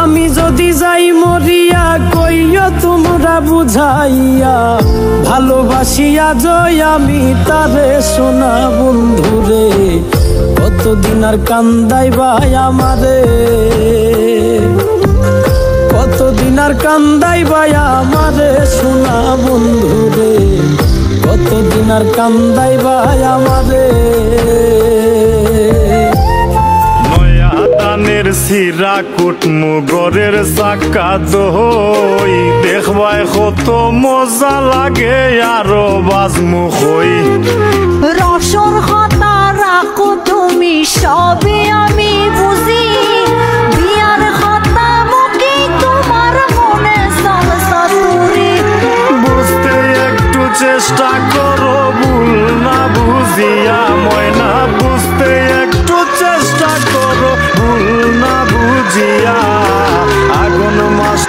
আমি যদি যাই মরিয়া কইও তোমরা বুঝাইয়া ভালোবাসিয়া জয় আমি তারে সোনা বন্ধুরে কতদিন আর কান্দাইবাই আমারে কতদিন আর কান্দাইবাই আমারে সোনা বন্ধুরে কতদিন আর কান্দাইবাই আমারে ধানের সিরা কুটমু গরের চাকা দই দেখবাই কত মজা লাগে আরো বাজমু হই রসর কথা রাখো তুমি সবে আমি বুঝি বিয়ার কথা মুখে তোমার মনে সালসাতুরি বুঝতে একটু চেষ্টা করো ভুল না বুঝিয়া ময়না বুঝতে একটু চেষ্টা করো ভুল না বুঝিয়া আগুন মাস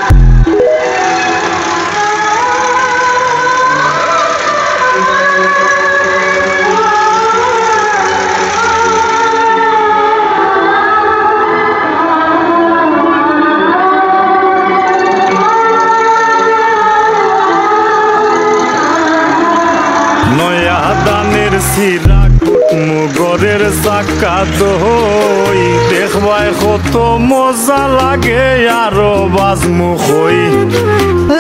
নয়া দানের সিরা কুটমু গরের চাকা দই দেখবাই কত মজা লাগে আরো বাজমু হই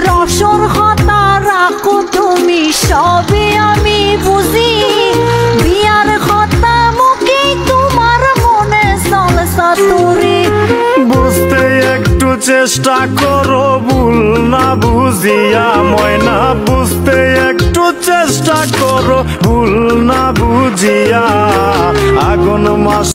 রসর কথা রাখো তুমি সবে আমি বুঝি বিয়ার কথা মুখে তোমার মনে সালসাতুরি বুঝতে একটু চেষ্টা করো ভুল না বুঝিয়া ময়না বুঝতে একটু চেষ্টা করো ভুল না বুঝিয়া আগুন মাস